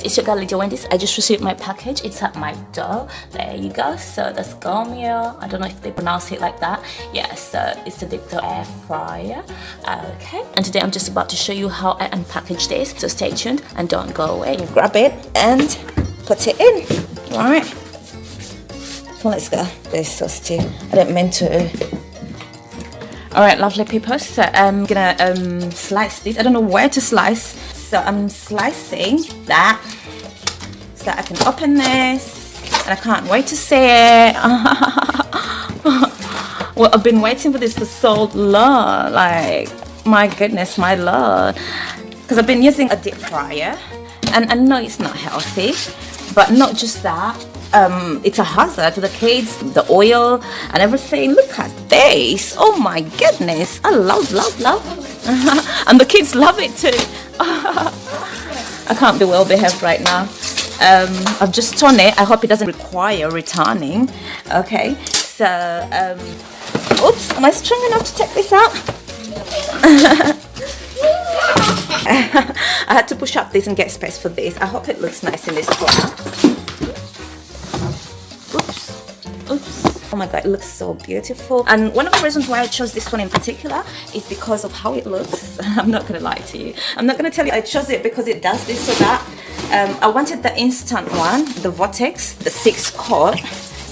guys, it's your girl Lydia Wendy's. I just received my package. It's at my door. There you go. So that's Gourmia. I don't know if they pronounce it like that. Yeah, so it's the digital air fryer. Okay, and today I'm just about to show you how I unpackage this. So stay tuned and don't go away. Grab it and put it in. All right. Well, let's go. This is so stiff. I didn't mean to. All right, lovely people. So I'm gonna slice this. I don't know where to slice. So I'm slicing that so that I can open this, and I can't wait to see it. Well, I've been waiting for this for so long, like, my goodness, my lord, because I've been using a deep fryer, and I know it's not healthy, but not just that, it's a hazard for the kids, the oil and everything. Look at this. Oh my goodness, I love and the kids love it too. I can't be well behaved right now. I've just torn it. I hope it doesn't require returning. Okay, so oops, am I strong enough to take this out? I had to push up this and get space for this. I hope it looks nice in this corner. Oops. Oh my god, it looks so beautiful. And one of the reasons why I chose this one in particular is because of how it looks. I'm not gonna lie to you. I'm not gonna tell you I chose it because it does this or that. I wanted the instant one, the Vortex, the 6-quart.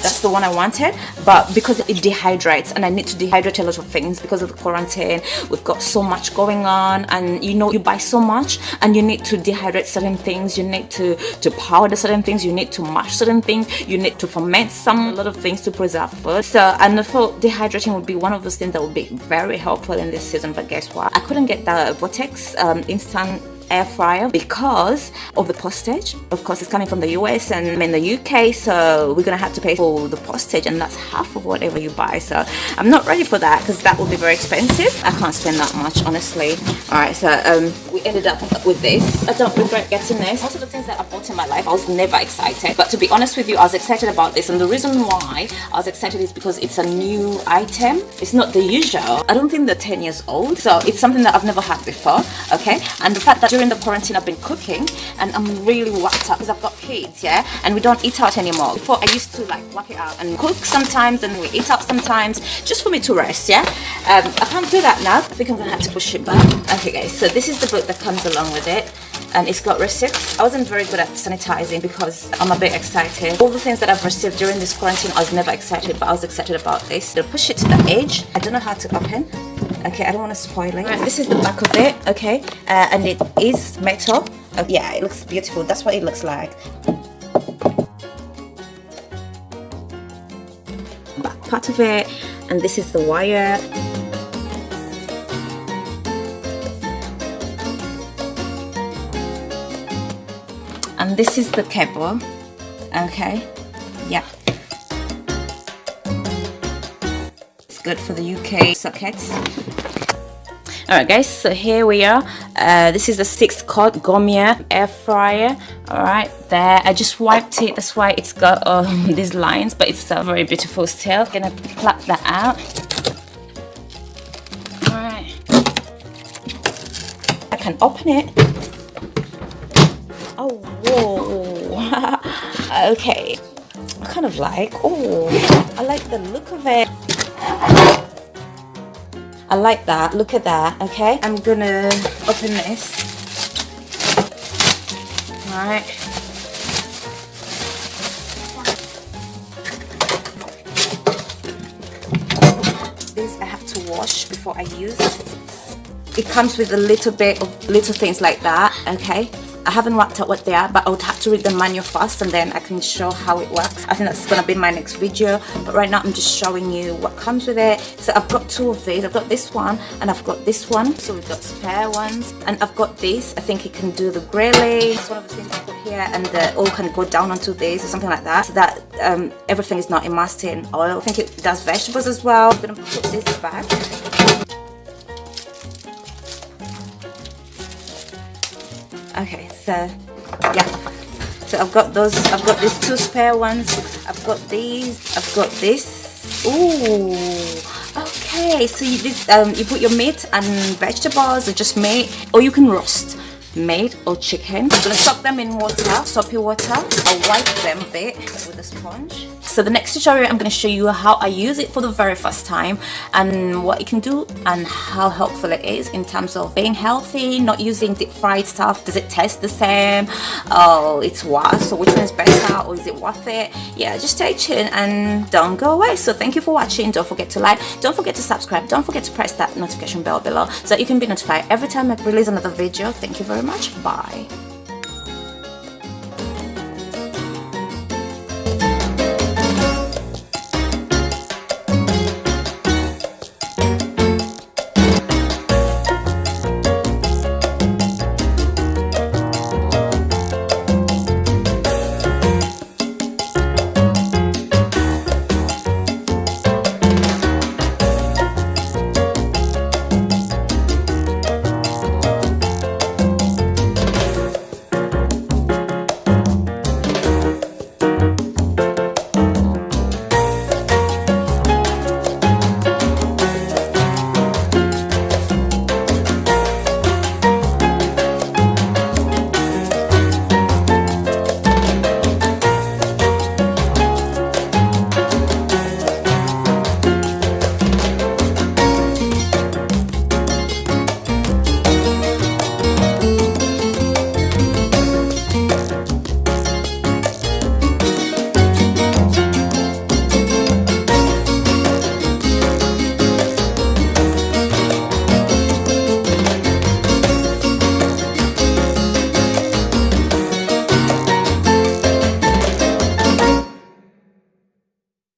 That's the one I wanted, but because it dehydrates, and I need to dehydrate a lot of things because of the quarantine. We've got so much going on, and you know, you buy so much and you need to dehydrate certain things, you need to powder certain things, you need to mash certain things, you need to ferment a lot of things to preserve food. So, and I thought dehydrating would be one of those things that would be very helpful in this season. But guess what? I couldn't get the Vortex instant air fryer because of the postage. Of course, it's coming from the US and I'm in the UK, so we're gonna have to pay for the postage, and that's half of whatever you buy. So I'm not ready for that because that will be very expensive. I can't spend that much, honestly. All right, so we ended up with this. I don't regret getting this. Most of the things that I bought in my life, I was never excited, but to be honest with you, I was excited about this, and the reason why I was excited is because it's a new item. It's not the usual. I don't think they're 10 years old, so it's something that I've never had before. Okay, and the fact that during the quarantine I've been cooking and I'm really worked up because I've got kids, yeah, and we don't eat out anymore. Before I used to like work it out and cook sometimes, and we eat out sometimes just for me to rest, yeah. I can't do that now. I think I'm gonna have to push it back. Okay guys, so this is the book that comes along with it, and it's got receipts. I wasn't very good at sanitizing because I'm a bit excited. All the things that I've received during this quarantine, I was never excited, but I was excited about this. They'll push it to the edge. I don't know how to open. Okay, I don't want to spoil it. Right, this is the back of it, okay, and it is metal. Yeah, it looks beautiful. That's what it looks like. Back part of it, and this is the wire. And this is the cable, okay, yeah. Good for the UK sockets. Alright guys, so here we are. This is a 6-quart Gourmia air fryer. Alright, there. I just wiped it, that's why it's got these lines, but it's very beautiful still. Gonna pluck that out. Alright. I can open it. Oh, whoa. Okay. I kind of like, oh, I like the look of it. I like that. Look at that. Okay, I'm gonna open this. All right. This I have to wash before I use. It comes with a little bit of little things like that. Okay. I haven't worked out what they are, but I would have to read the manual first and then I can show how it works. I think that's gonna be my next video, but right now I'm just showing you what comes with it. So I've got 2 of these. I've got this one and I've got this one. So we've got spare ones, and I've got this. I think it can do the grilling. It's one of the things I put here, and the oil can go down onto this or something like that, so that everything is not immersed in oil. I think it does vegetables as well. I'm gonna put this back. Okay, so yeah, so I've got those. I've got these 2 spare ones. I've got these. I've got this. Ooh, okay. So you put your meat and vegetables, or just meat, or you can roast. meat or chicken. I'm gonna soak them in water, soapy water. I'll wipe them a bit with a sponge. So the next tutorial, I'm gonna show you how I use it for the very first time and what it can do and how helpful it is in terms of being healthy, not using deep fried stuff. Does it taste the same? Oh, it's worse. So which one is better, or is it worth it? Yeah, just stay tuned and don't go away. So thank you for watching. Don't forget to like, don't forget to subscribe, don't forget to press that notification bell below so that you can be notified every time I release another video. Thank you very much. Bye.